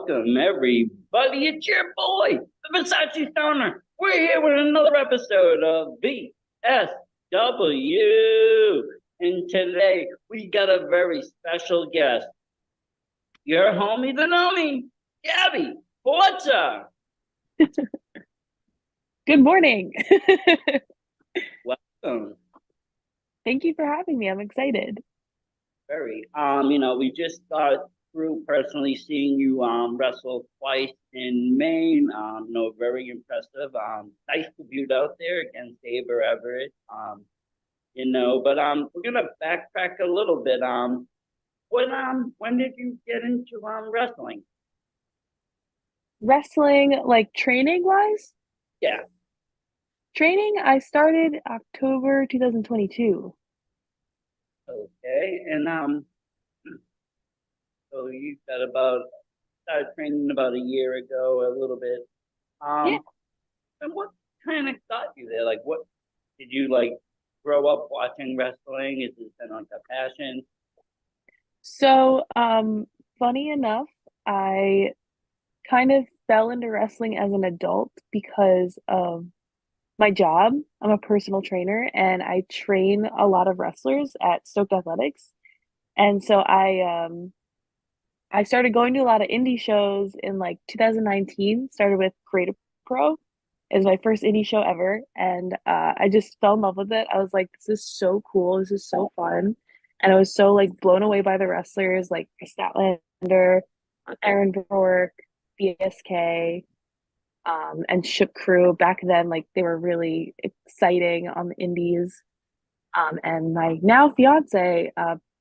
Welcome, everybody. It's your boy, the Versace Stoner. We're here with another episode of VSW. And today we got a very special guest. Your homie, the Gnomie, Gabby. Forza. Good morning. Welcome. Thank you for having me. I'm excited. Very. We just got through personally seeing you wrestle twice in Maine. Very impressive. Nice debut out there against Saber Everett. We're gonna backtrack a little bit. When did you get into wrestling? Wrestling, like training wise, Yeah. training, I started October 2022. Okay. So you got about started training about a year ago, a little bit. Yeah. Um, and what kind of got you there? Like, what did you like grow up watching wrestling? Is it been like a passion? So, funny enough, I kind of fell into wrestling as an adult because of my job. I'm a personal trainer and I train a lot of wrestlers at Stoked Athletics. And so I started going to a lot of indie shows in like 2019, started with Creative Pro. It was my first indie show ever. And I just fell in love with it. I was like, this is so cool. This is so fun. And I was so like blown away by the wrestlers like Chris Statlander, Aaron Bork, BSK, and Ship Crew. Back then, like they were really exciting on the indies. And my now fiance,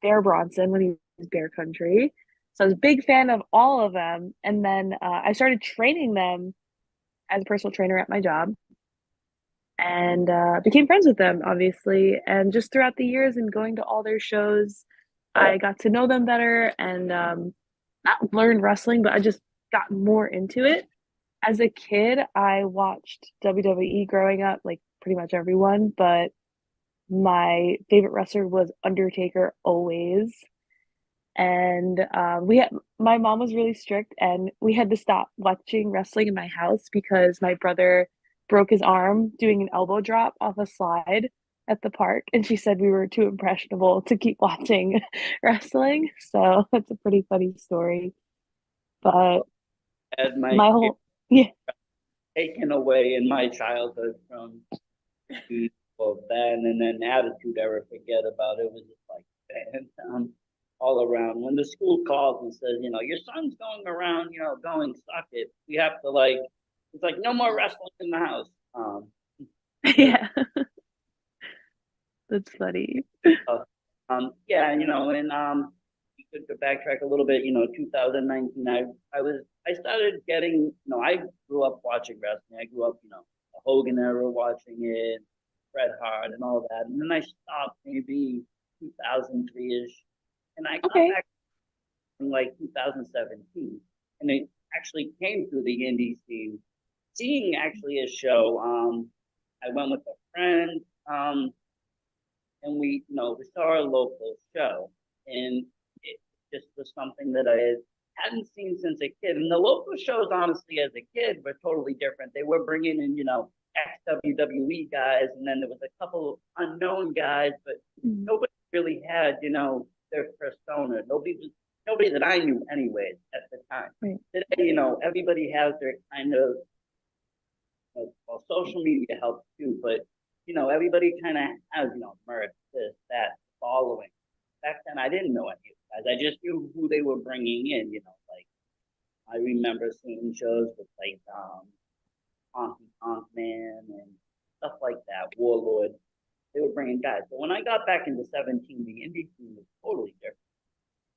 Bear Bronson, when he was Bear Country. So I was a big fan of all of them. And then I started training them as a personal trainer at my job and became friends with them, obviously. And just throughout the years and going to all their shows, I got to know them better and not learn wrestling, but I just got more into it. As a kid, I watched WWE growing up, like pretty much everyone, but my favorite wrestler was Undertaker always. And we had my mom was really strict, and we had to stop watching wrestling in my house because my brother broke his arm doing an elbow drop off a slide at the park, and she said we were too impressionable to keep watching wrestling. So that's a pretty funny story. But Had my my kid whole yeah, taken away in my childhood from well then and then attitude ever forget about it was just like and all around. When the school calls and says, your son's going around, going suck it, we have to like it's like no more wrestling in the house. So yeah, that's funny. uh, yeah, and you could backtrack a little bit, 2019, I started getting, I grew up watching wrestling. I grew up, the Hogan era watching it, Bret Hart and all that. And then I stopped maybe 2003-ish. And I got Okay. back in like 2017. And it actually came through the indie scene. Seeing actually a show, I went with a friend, and we saw a local show, and it just was something that I hadn't seen since a kid. And the local shows, honestly, as a kid, were totally different. They were bringing in, ex WWE guys, and then there was a couple unknown guys, but Mhm. nobody really had, their persona. Nobody that I knew, anyways, at the time. Right. Today, everybody has their kind of well, social media helps too, but everybody kind of has, merch, this, that, following. Back then, I didn't know any of the guys. I just knew who they were bringing in. Like I remember seeing shows with like Honky Tonk Man and stuff like that, Warlord. They were bringing guys. But when I got back into 17, the indie scene was totally different.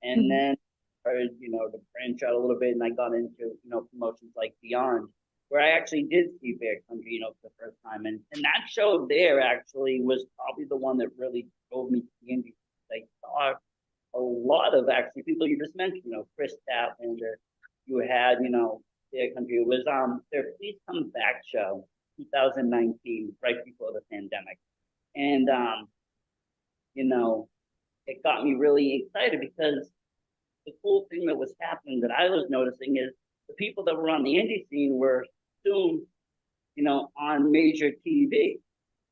And Mhm. then started, to branch out a little bit, and I got into, promotions like Beyond, where I actually did see Bear Country, for the first time. And that show there actually was probably the one that really drove me to the indie. I saw a lot of actually people you just mentioned, Chris Statlander. You had, Bear Country. It was their Please Come Back show, 2019, right before the pandemic. And you know, it got me really excited because the cool thing that was happening that I was noticing is the people that were on the indie scene were soon, on major TV.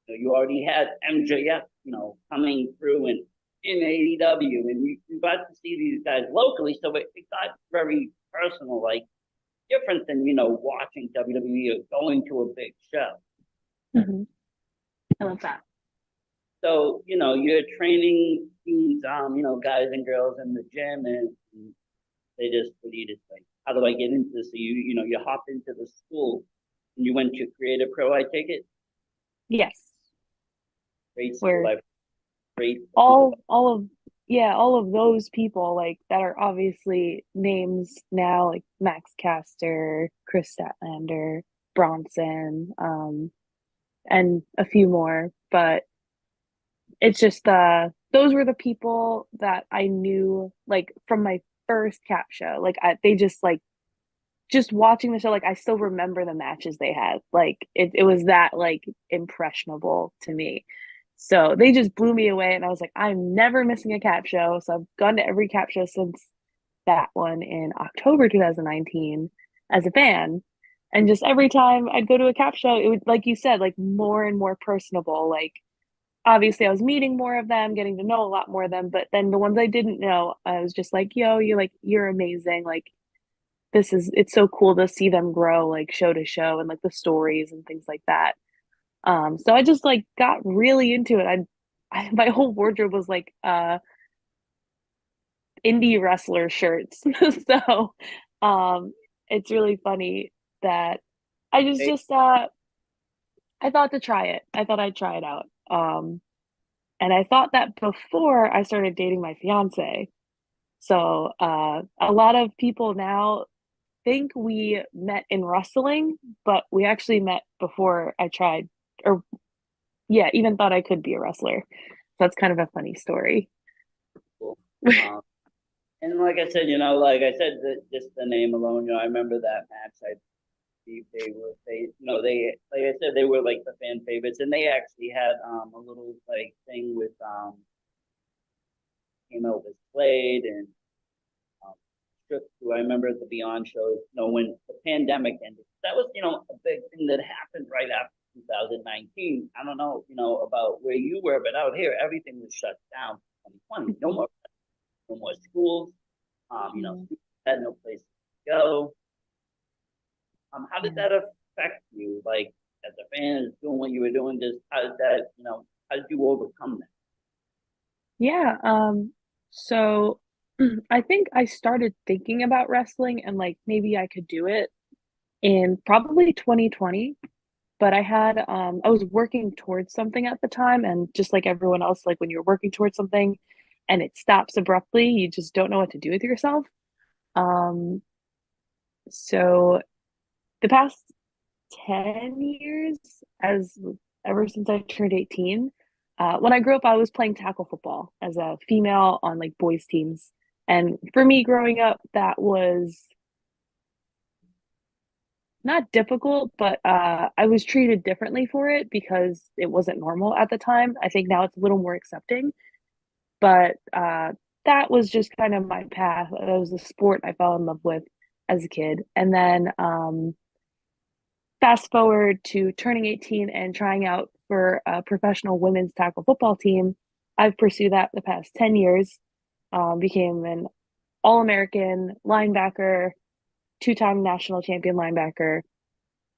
You already had MJF, coming through and in AEW, and you got to see these guys locally, so it got very personal, like different than watching WWE or going to a big show. Mm-hmm. I love that. So you're training these guys and girls in the gym, and they just what do you just like? How do I get into this? So you hopped into the school and you went to Creative Pro. I take it. Yes. Great school. Where Great. all of those people like that are obviously names now, like Max Caster, Chris Statlander, Bronson, and a few more, but it's just those were the people that I knew like from my first cap show. Like they just like just watching the show, like I still remember the matches they had. Like it was that like impressionable to me. So they just blew me away, and I was like, I'm never missing a cap show. So I've gone to every cap show since that one in October 2019 as a fan. And just every time I'd go to a cap show, it would, like you said, like more and more personable. Like obviously I was meeting more of them, getting to know a lot more of them, but then the ones I didn't know, I was just like, yo, you're amazing. Like it's so cool to see them grow like show to show and like the stories and things like that. So I just like got really into it. I my whole wardrobe was like indie wrestler shirts. So it's really funny that I just I thought to try it. I thought I'd try it out. And I thought that before I started dating my fiance. So a lot of people now think we met in wrestling, but we actually met before I tried, or yeah, even thought I could be a wrestler. So that's kind of a funny story. Cool. And like I said, just the name alone, I remember that match. I believe they like I said, they were like the fan favorites, and they actually had a little like thing with came out with Slade and who I remember at the Beyond show, when the pandemic ended. That was, a big thing that happened right after 2019. I don't know, about where you were, but out here, everything was shut down. 2020, no more schools. Students had no place to go. How did that affect you? Like as a fan, doing what you were doing, just how did that, how did you overcome that? Yeah, so I think I started thinking about wrestling and like maybe I could do it in probably 2020, but I was working towards something at the time, and just like everyone else, like when you're working towards something and it stops abruptly, you just don't know what to do with yourself. Um, so the past 10 years, as ever since I turned 18, when I grew up, I was playing tackle football as a female on like boys teams. And for me growing up, that was not difficult, but I was treated differently for it because it wasn't normal at the time. I think now it's a little more accepting, but that was just kind of my path. That was the sport I fell in love with as a kid. And then fast forward to turning 18 and trying out for a professional women's tackle football team. I've pursued that the past 10 years, became an All American linebacker, two-time national champion linebacker.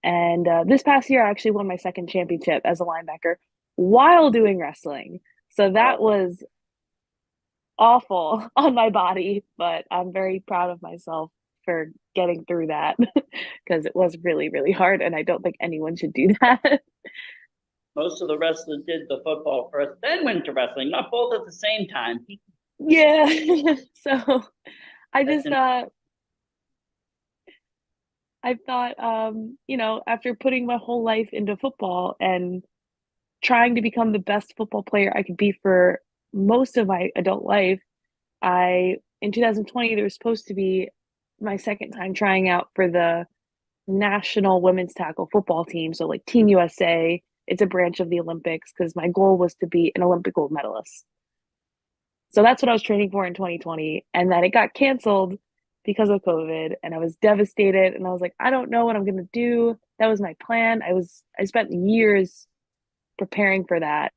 And this past year, I actually won my second championship as a linebacker while doing wrestling. So that Oh, was awful on my body, but I'm very proud of myself for getting through that because it was really, really hard. And I don't think anyone should do that. most of the wrestlers did the football first, then went to wrestling, not both at the same time. Yeah. So I That's just I thought after putting my whole life into football and trying to become the best football player I could be for most of my adult life, I in 2020 there was supposed to be my second time trying out for the national women's tackle football team. So like Team USA, it's a branch of the Olympics because my goal was to be an Olympic gold medalist. So that's what I was training for in 2020. And then it got canceled because of COVID, and I was devastated, and I was like, I don't know what I'm gonna do. That was my plan. I spent years preparing for that,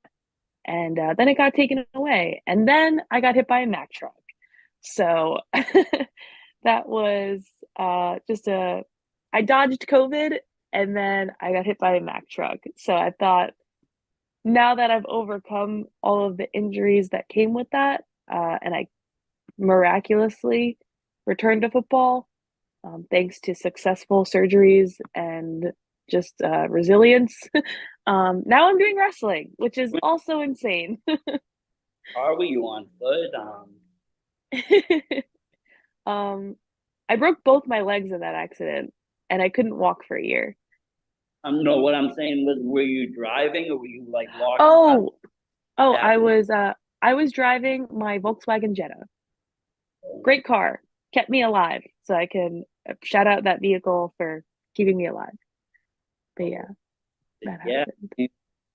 and then it got taken away, and then I got hit by a Mack truck. So that was just a I dodged COVID, and then I got hit by a Mack truck. So I thought, now that I've overcome all of the injuries that came with that, and I miraculously returned to football, thanks to successful surgeries and just resilience. Now I'm doing wrestling, which is also insane. Are we you on foot? um, I broke both my legs in that accident, and I couldn't walk for a year. No, what I'm saying was, were you driving or were you like walking up Oh, oh, that? I was driving my Volkswagen Jetta. Great car, kept me alive, so I can shout out that vehicle for keeping me alive. But yeah, that Yeah, happened.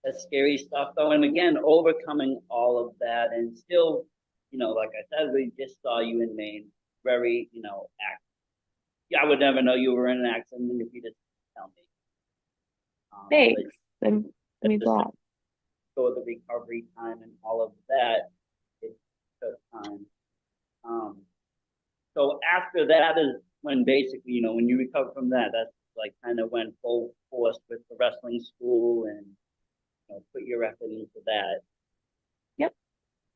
that's scary stuff though. And again, overcoming all of that and still, like I said, we just saw you in Maine, very, act. Yeah, I would never know you were in an accident if you didn't tell me. But Thanks. That means a just lot. for the recovery time and all of that, it took time. Um, so after that is when basically, when you recover from that, that's like kind of went full force with the wrestling school and put your effort into that. Yep.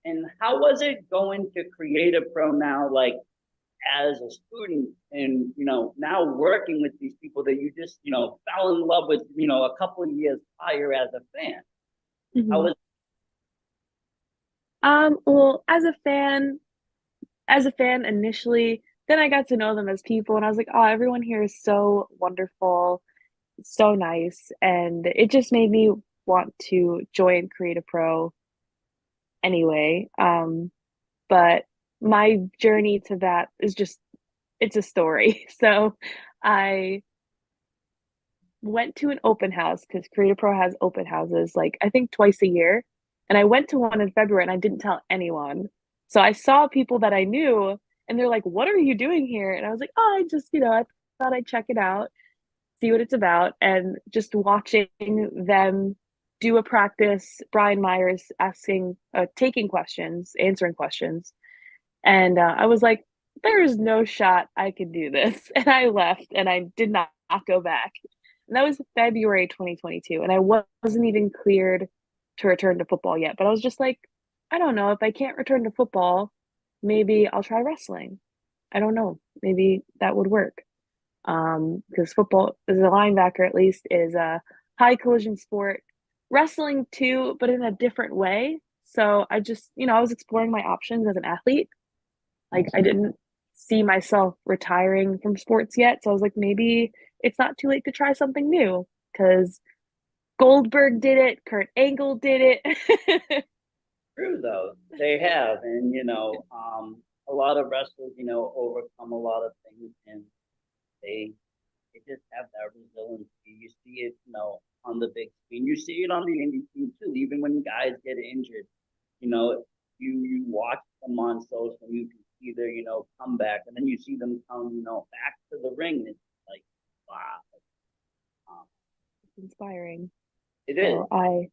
And how was it going to Creative Pro now, like as a student and, now working with these people that you just, fell in love with, a couple of years prior as a fan? How Mhm. was Well, as a fan initially, then I got to know them as people, and I was like, oh, everyone here is so wonderful, so nice, and it just made me want to join Creative Pro anyway. But my journey to that is just it's a story. So I went to an open house because Creative Pro has open houses like I think twice a year. And I went to one in February and I didn't tell anyone. So I saw people that I knew and they're like, "What are you doing here?" And I was like, "Oh, I just, I thought I'd check it out, see what it's about." And just watching them do a practice, Brian Myers taking questions, answering questions. And I was like, there is no shot I could do this. And I left and I did not go back. And that was February 2022. And I wasn't even cleared to return to football yet. But I was just like, I don't know. If I can't return to football, maybe I'll try wrestling. I don't know. Maybe that would work. Because football, as a linebacker at least, is a high collision sport. Wrestling too, but in a different way. So I just, I was exploring my options as an athlete. Like I didn't see myself retiring from sports yet. So I was like, maybe it's not too late to try something new because Goldberg did it, Kurt Angle did it. true though? They have, and a lot of wrestlers, overcome a lot of things, and they they just have that resiliency. You see it, on the big screen. You see it on the indie scene too. Even when guys get injured, you know, you watch them on social, and you can see their, comeback, and then you see them come, back to the ring. It's like, wow, um, It's inspiring. it is. So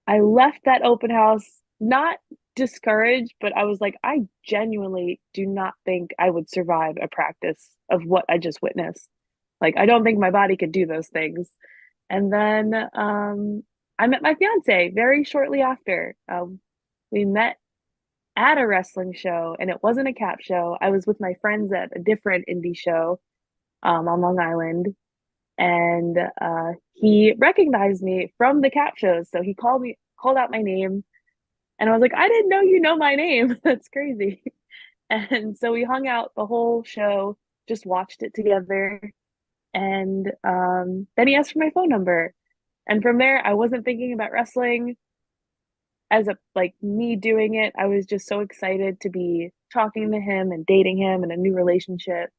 I left that open house not discouraged, but I was like, I genuinely do not think I would survive a practice of what I just witnessed. Like, I don't think my body could do those things. And then I met my fiance very shortly after. We met at a wrestling show, and it wasn't a cap show. I was with my friends at a different indie show on Long Island, and he recognized me from the cap shows. So he called out my name, and I was like, I didn't know you know my name. That's crazy. And so we hung out the whole show, just watched it together. And then he asked for my phone number. And from there, I wasn't thinking about wrestling as a like me doing it. I was just so excited to be talking to him and dating him in a new relationship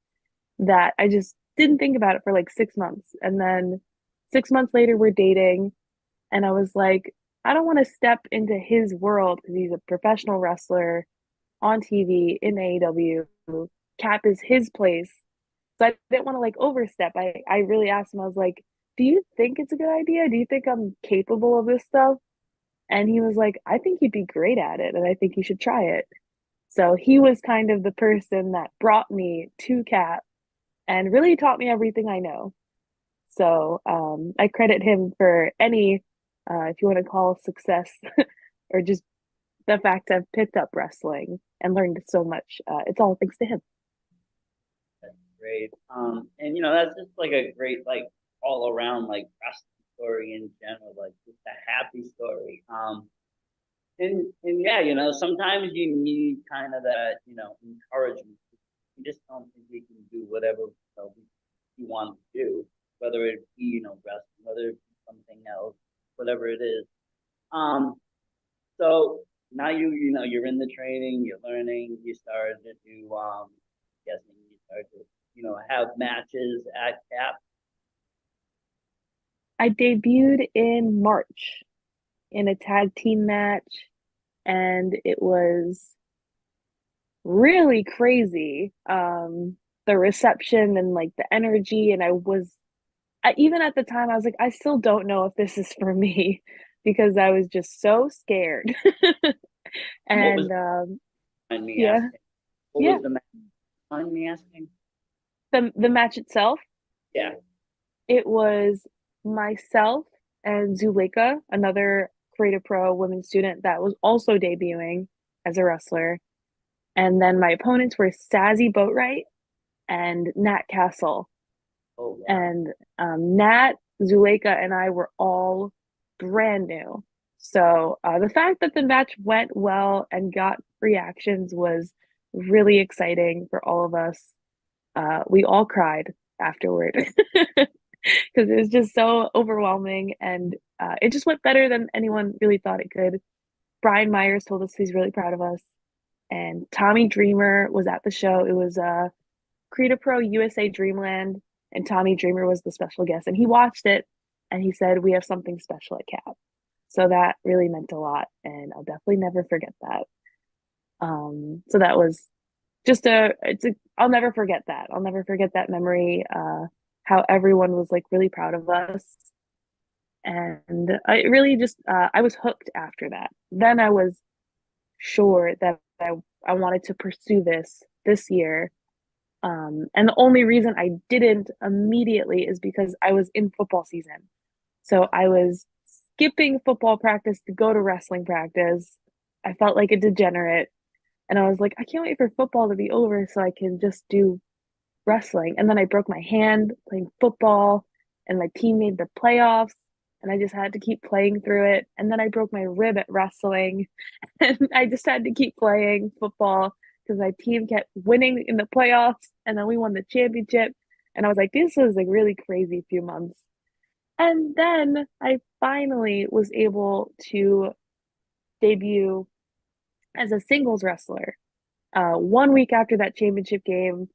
that I just didn't think about it for like 6 months. And then 6 months later, we're dating. And I was like, I don't want to step into his world because he's a professional wrestler on TV in AEW. Cap is his place. So I didn't want to like overstep. I really asked him, I was like, do you think it's a good idea? Do you think I'm capable of this stuff? And he was like, I think you'd be great at it, and I think you should try it. So he was kind of the person that brought me to Cap and really taught me everything I know. So I credit him for any, if you want to call success, or just the fact I've picked up wrestling and learned so much. It's all thanks to him. That's great. And that's just like a great like all around like wrestling story in general, like just a happy story. And yeah, sometimes you need kind of that, encouragement. You just don't think you can do whatever you want to do, whether it be, wrestling, whether it be something else, whatever it is. Um, so now you're in the training, you're learning, you started to do guessing you start to, have matches at Cap. I debuted in March in a tag team match, and it was really crazy. The reception and like the energy, and even at the time, I was like, I still don't know if this is for me because I was just so scared. What was And mind me yeah, asking? What yeah. was the match? Mind me asking? The match itself, Yeah. it was myself and Zuleika, another Creative Pro women's student that was also debuting as a wrestler. And then my opponents were Sazzy Boatwright and Nat Castle. Oh wow. And Nat, Zuleika, and I were all brand new. So the fact that the match went well and got reactions was really exciting for all of us. We all cried afterward because it was just so overwhelming, and it just went better than anyone really thought it could. Brian Myers told us he's really proud of us, and Tommy Dreamer was at the show. It was Creative Pro USA Dreamland, and Tommy Dreamer was the special guest, and he watched it and he said, "We have something special at Cap." So that really meant a lot, and I'll definitely never forget that. So that was just I'll never forget that. I'll never forget that memory. How everyone was like really proud of us, and I really just I was hooked after that. Then I was sure that I wanted to pursue this year. And the only reason I didn't immediately is because I was in football season. So I was skipping football practice to go to wrestling practice. I felt like a degenerate. And I was like, I can't wait for football to be over so I can just do wrestling. And then I broke my hand playing football, and my team made the playoffs. And I just had to keep playing through it. And then I broke my rib at wrestling. And I just had to keep playing football because my team kept winning in the playoffs. And then we won the championship. And I was like, this was like really crazy few months. And then I finally was able to debut as a singles wrestler. 1 week after that championship game,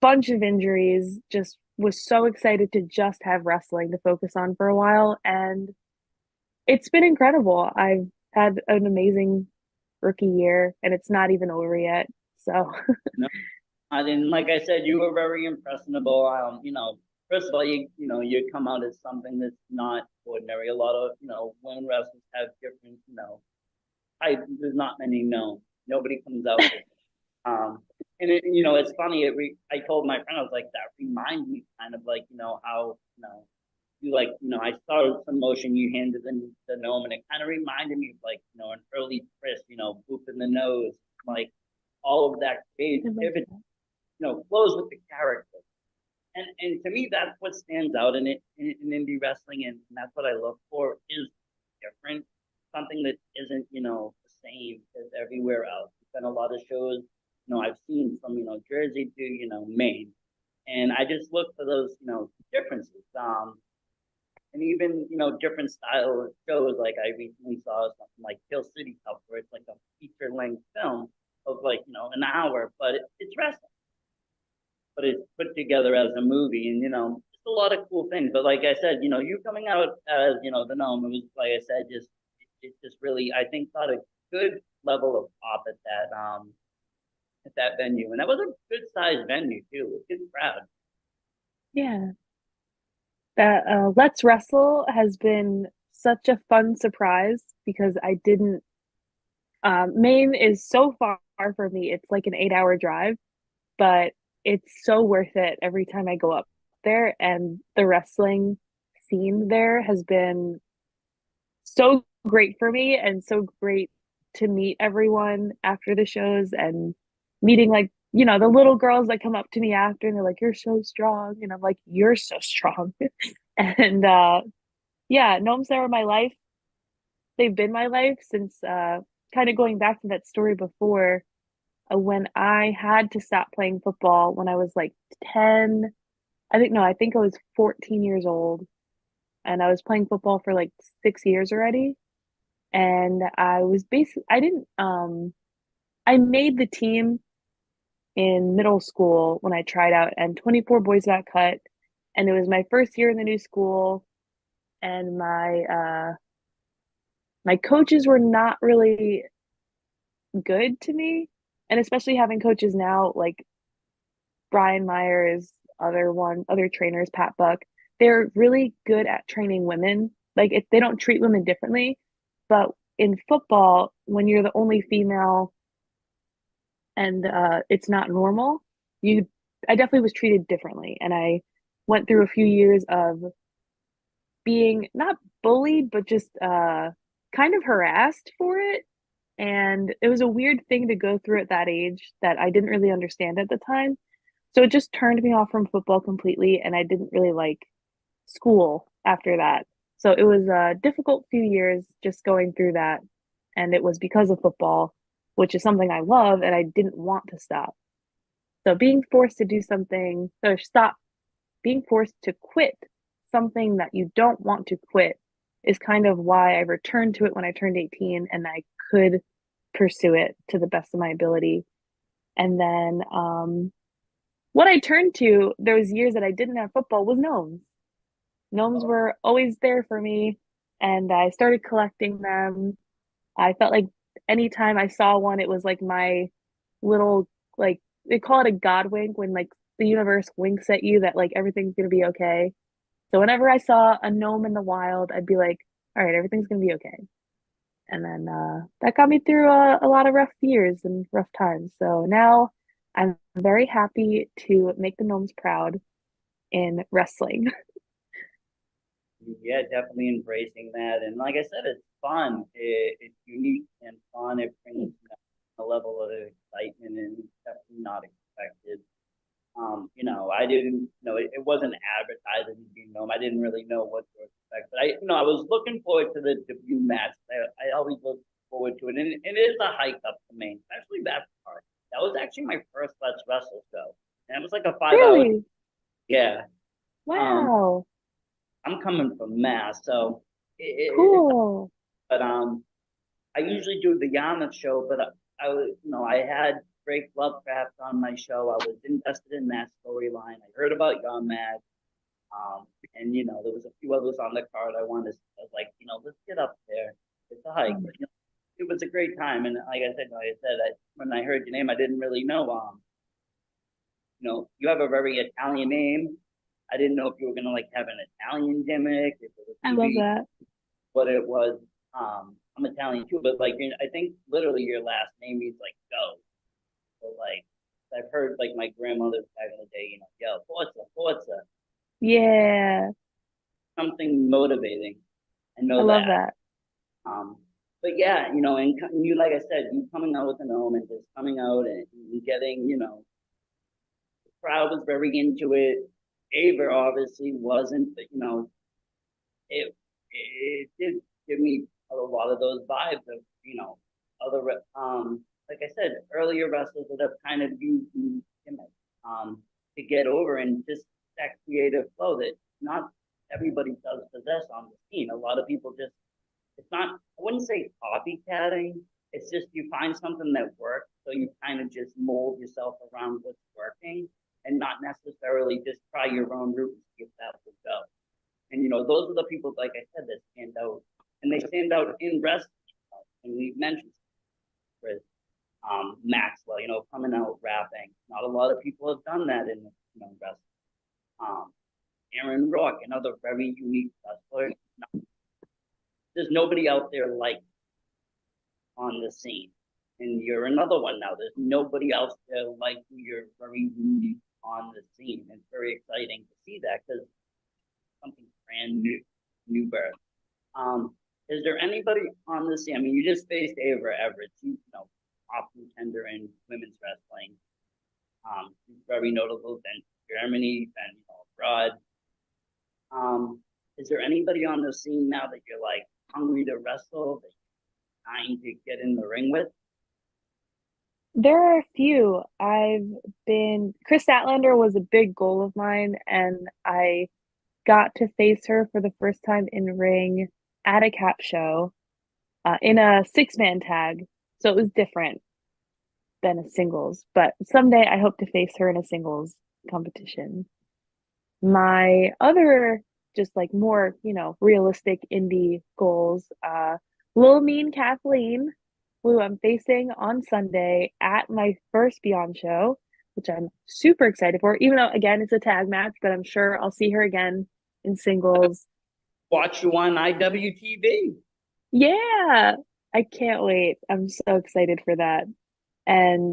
bunch of injuries, just was so excited to just have wrestling to focus on for a while. And it's been incredible. I've had an amazing rookie year, and it's not even over yet. So No, I didn't. Like I said, you were very impressionable. First of all, you come out as something that's not ordinary. A lot of women wrestlers have different there's not many known. Nobody comes out with and it's funny. I told my friend, I was like, that reminds me kind of like how you like I saw some motion you handed the gnome, and it kind of reminded me of like an early Chris, boop in the nose, like all of that creativity, flows with the character. And to me, that's what stands out in indie wrestling, and that's what I look for is different, something that isn't the same as everywhere else. There's been a lot of shows I've seen from Jersey to Maine, and I just look for those differences. And even different style of shows. Like I recently saw something like Kill City Cup, where it's like a feature length film of like an hour, but it's wrestling, but it's put together as a movie, and just a lot of cool things. But like I said, you coming out as the gnome, it was like I said, it just really I think got a good level of pop at that. at that venue, and that was a good sized venue too. A good crowd. Yeah. That Let's Wrestle has been such a fun surprise because I didn't Maine is so far for me. It's like an 8-hour drive, but it's so worth it every time I go up there. And the wrestling scene there has been so great for me and so great to meet everyone after the shows and meeting like, the little girls that come up to me after and they're like, "You're so strong." And I'm like, "You're so strong." And yeah, gnomes are my life. They've been my life since kind of going back to that story before when I had to stop playing football when I was like 10. I think, no, I think I was 14 years old and I was playing football for like 6 years already. And I was basically, I made the team in middle school when I tried out, and 24 boys got cut. And it was my first year in the new school. And my coaches were not really good to me. And especially having coaches now like Brian Myers, other trainers, Pat Buck, they're really good at training women. Like they don't treat women differently, but in football, when you're the only female and it's not normal, you I definitely was treated differently, and I went through a few years of being not bullied, but just kind of harassed for it. And it was a weird thing to go through at that age that I didn't really understand at the time. So it just turned me off from football completely, and I didn't really like school after that. So it was a difficult few years just going through that. And it was because of football, which is something I love, and I didn't want to stop. So being forced to do something or stop, being forced to quit something that you don't want to quit is kind of why I returned to it when I turned 18 and I could pursue it to the best of my ability. And then what I turned to those years that I didn't have football was gnomes. Gnomes were always there for me, and I started collecting them. I felt like anytime I saw one, it was like my little, like, they call it a god wink when like the universe winks at you that like everything's gonna be okay. So whenever I saw a gnome in the wild, I'd be like, all right, everything's gonna be okay. And then that got me through a lot of rough years and rough times. So now I'm very happy to make the gnomes proud in wrestling. Yeah, definitely embracing that. And like I said, it's fun. It's unique and fun. It brings a level of excitement and definitely not expected. I didn't, it wasn't advertising being known. I didn't really know what to expect, but I was looking forward to the debut match. I always look forward to it, and it is a hike up to Maine, especially that part. That was actually my first Let's Wrestle show, and it was like a 5 hour. Really? Yeah. Um, Wow. I'm coming from Mass, so it's Cool. but I usually do the Yarmouth show, but I was I had Drake Lovecraft on my show. I was invested in that storyline. I heard about Yarmouth, and there was a few others on the card. I was like, let's get up there. It's a hike, but it was a great time. And when I heard your name, I didn't really know. You have a very Italian name. I didn't know if you were gonna like have an Italian gimmick, if it was I gonna love be that. what it was. I'm Italian too, but like I think literally your last name means like go. So like I've heard like my grandmother back in the day, yo, Forza, Forza, Yeah, something motivating. I I know love that. that. Um, but yeah, and you like I said, you coming out with an omen, and just coming out and getting, the crowd was very into it. Aver obviously wasn't, but it did give me a lot of those vibes of other like I said earlier wrestlers that have kind of used the gimmick to get over and just that creative flow that not everybody does possess on the scene. A lot of people just it's not I wouldn't say copycatting. It's just you find something that works, so you kind of just mold yourself around what's working and not necessarily just try your own route and see if that will go. And those are the people, like I said, that stand out, and they stand out in wrestling. And we mentioned Chris. Maxwell, coming out rapping. Not a lot of people have done that in wrestling. Aaron Rock, another very unique wrestler. There's nobody out there like on the scene. And you're another one now. There's nobody else there like you. You're very unique on the scene. It's very exciting to see that because something brand new birth. Is there anybody on the scene? I mean, you just faced Ava Everett, top contender in women's wrestling. She's very notable. Then Germany, then abroad. Is there anybody on the scene now that you're like hungry to wrestle, that you're trying to get in the ring with? There are a few. Chris Statlander was a big goal of mine, and I got to face her for the first time in ring at a cap show in a 6-man tag. So it was different than a singles, but someday I hope to face her in a singles competition. My other, just like more, realistic indie goals, Lil Mean Kathleen, who I'm facing on Sunday at my first Beyond show, which I'm super excited for, even though, again, it's a tag match, but I'm sure I'll see her again in singles. Watch you on IWTV. Yeah, I can't wait. I'm so excited for that. And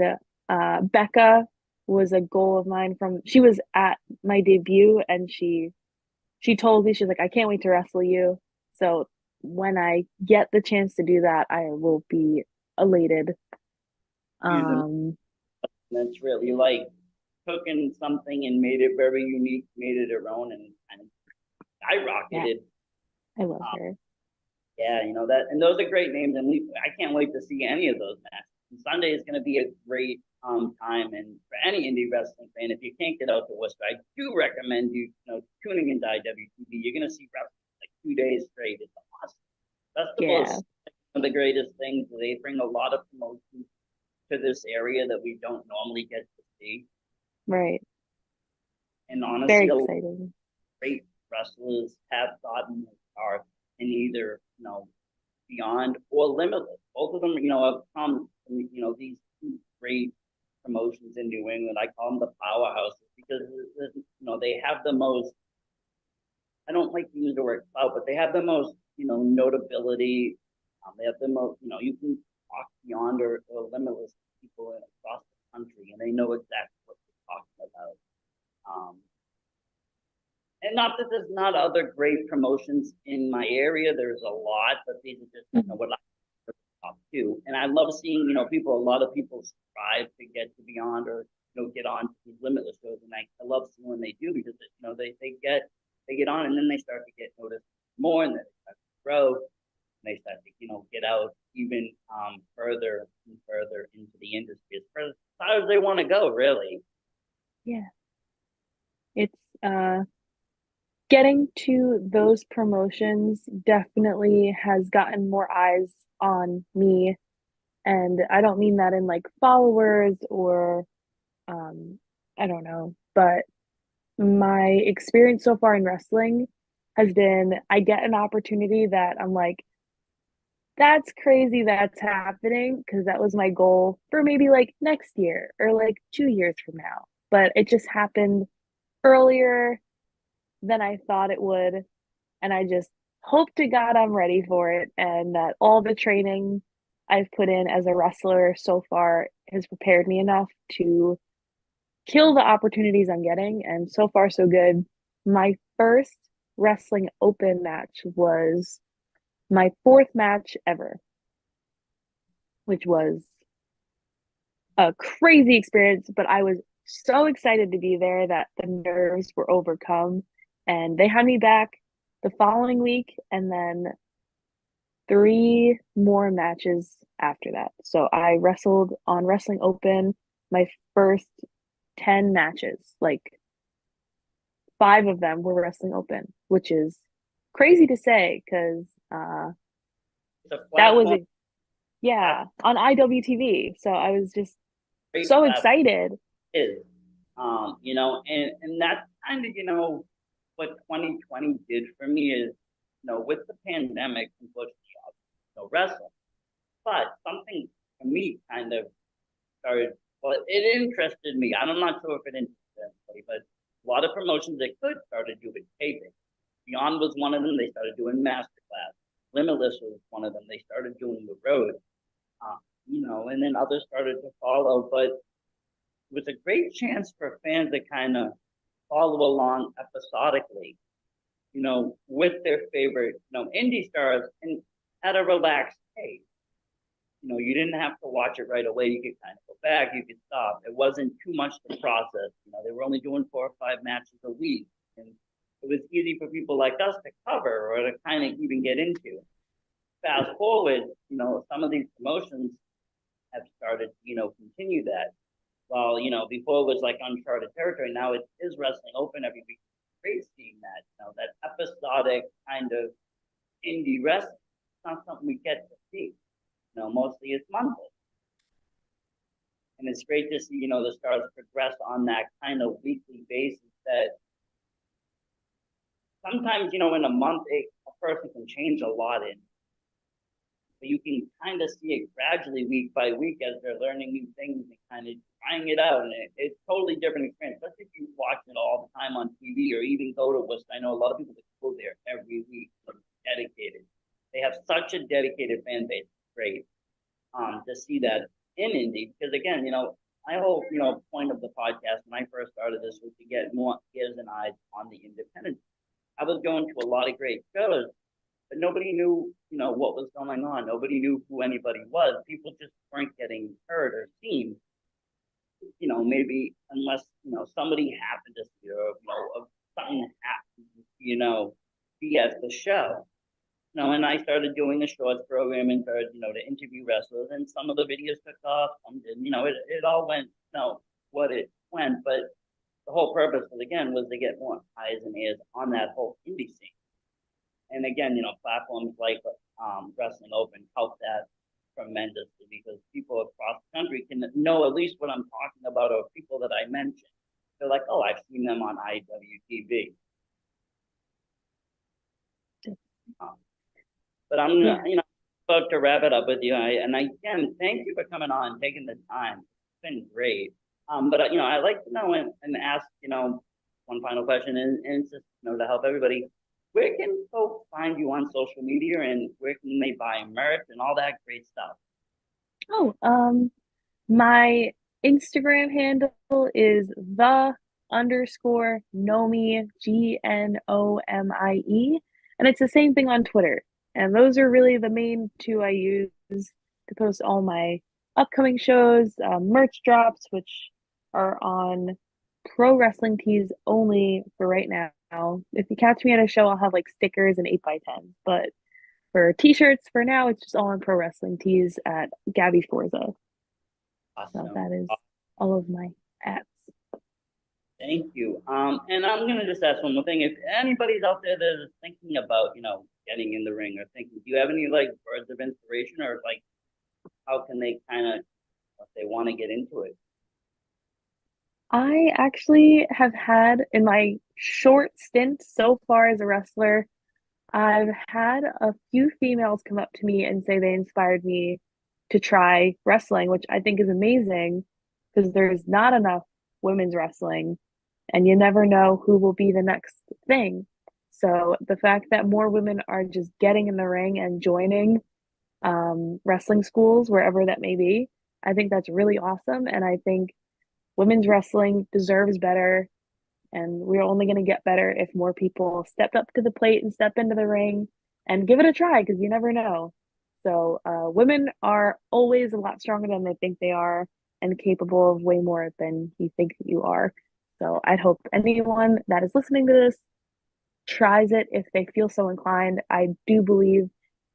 Becca was a goal of mine she was at my debut, and she told me, she's like, I can't wait to wrestle you. So when I get the chance to do that, I will be elated. That's really like cooking something and made it very unique, made it her own, and skyrocketed. Yeah, I love her. Yeah, that, and those are great names, and I can't wait to see any of those matches. And Sunday is going to be a great time, and for any indie wrestling fan, if you can't get out to Worcester, I do recommend tuning into IWTV. You're going to see wrestling like 2 days straight. It's awesome. Festival is one of the greatest things. They bring a lot of promotion to this area that we don't normally get to see. Right. And honestly, very exciting. Great wrestlers have gotten their start in either Beyond or Limitless. Both of them, have come from these two great promotions in New England. I call them the powerhouses because they have the most. I don't like to use the word clout, but they have the most notability. They have the most. You can talk Beyond or Limitless people across the country, and they know exactly what they're talking about. And not that there's not other great promotions in my area. There's a lot, but these are just what I top two. And I love seeing a lot of people strive to get to Beyond or get on to these Limitless shows, and I love seeing when they do because they get on and then they start to get noticed more, and then they start to grow, and they start to get out even further and further into the industry as far as they want to go, really. Yeah, it's getting to those promotions definitely has gotten more eyes on me. And I don't mean that in like followers or I don't know, but my experience so far in wrestling has been I get an opportunity that I'm like, that's crazy that's happening, because that was my goal for maybe like next year or like 2 years from now. But it just happened earlier than I thought it would. And I just hope to God I'm ready for it, and that all the training I've put in as a wrestler so far has prepared me enough to kill the opportunities I'm getting. And so far, so good. My first wrestling open match was my 4th match ever, which was a crazy experience, but I was so excited to be there that the nerves were overcome. And they had me back the following week, and then 3 more matches after that. So I wrestled on Wrestling Open my first 10 matches. Like 5 of them were Wrestling Open, which is crazy to say because that was on IWTV. So I was just so excited. And that's kind of what 2020 did for me is with the pandemic and wrestling, but something for me kind of started, well, it interested me. I'm not sure if it interested anybody, but a lot of promotions that could started doing taping. Beyond was one of them. They started doing masterclass. Limitless was one of them. They started doing the road, and then others started to follow. But it was a great chance for fans to kind of follow along episodically, with their favorite, indie stars and at a relaxed pace. You didn't have to watch it right away. You could kind of go back, you could stop. It wasn't too much to process. They were only doing 4 or 5 matches a week. And it was easy for people like us to cover or to kind of even get into. Fast forward, some of these promotions have started, continue that. Well, before it was like uncharted territory. Now it is wrestling open every week. Great seeing that, that episodic kind of indie wrestling. It's not something we get to see. Mostly it's monthly. And it's great to see, the stars progress on that kind of weekly basis that sometimes, in a month, a person can change a lot in. But you can kind of see it gradually week by week as they're learning new things and kind of trying it out. And it's totally different experience, especially if you watch it all the time on TV or even go to West. I know a lot of people that go there every week, dedicated. They have such a dedicated fan base. It's great to see that in indie, because again, my whole point of the podcast when I first started this was to get more ears and eyes on the independent. I was going to a lot of great shows, but nobody knew what was going on. Nobody knew who anybody was. People just weren't getting heard or seen. Maybe unless somebody happened to see or something happened to be at the show. And I started doing the shorts program and started, to interview wrestlers, and some of the videos took off, some didn't, it all went, what it went, but the whole purpose was to get more eyes and ears on that whole indie scene. And again, platforms like Wrestling Open help that tremendously because people across the country can know at least what I'm talking about or people that I mentioned. They're like, oh, I've seen them on IWTV. But I'm about to wrap it up with you. And again, thank you for coming on, taking the time. It's been great. But I'd like to know and ask, one final question, and it's just to help everybody. Where can folks find you on social media, and where can they buy merch and all that great stuff? Oh, my Instagram handle is _Gnomie, GNOMIE, and it's the same thing on Twitter. And those are really the main two I use to post all my upcoming shows, merch drops, which are on Pro Wrestling Tees only for right now. If you catch me at a show, I'll have like stickers and 8x10. But for t-shirts, for now, it's just all on Pro Wrestling Tees at Gabby Forza. Awesome. So that is all of my apps. Thank you. And I'm gonna just ask one more thing. If anybody's out there that is thinking about, getting in the ring or thinking, do you have any like words of inspiration or like how can they kind of, if they want to get into it? I actually have had in my short stint so far as a wrestler, I've had a few females come up to me and say they inspired me to try wrestling, which I think is amazing because there's not enough women's wrestling and you never know who will be the next thing. So the fact that more women are just getting in the ring and joining wrestling schools, wherever that may be, I think that's really awesome. And I think women's wrestling deserves better. And we're only going to get better if more people step up to the plate and step into the ring and give it a try because you never know. So women are always a lot stronger than they think they are and capable of way more than you think that you are. So I'd hope anyone that is listening to this tries it if they feel so inclined. I do believe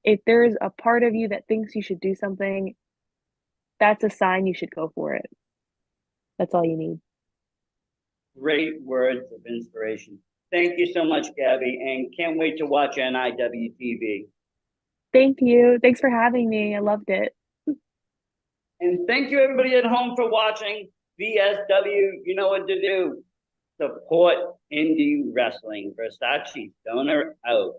if there's a part of you that thinks you should do something, that's a sign you should go for it. That's all you need. Great words of inspiration. Thank you so much, Gabby, and can't wait to watch you on IWTV. Thank you. Thanks for having me. I loved it. And thank you, everybody at home, for watching. VSW, you know what to do. Support indie wrestling. Versace Stoner out.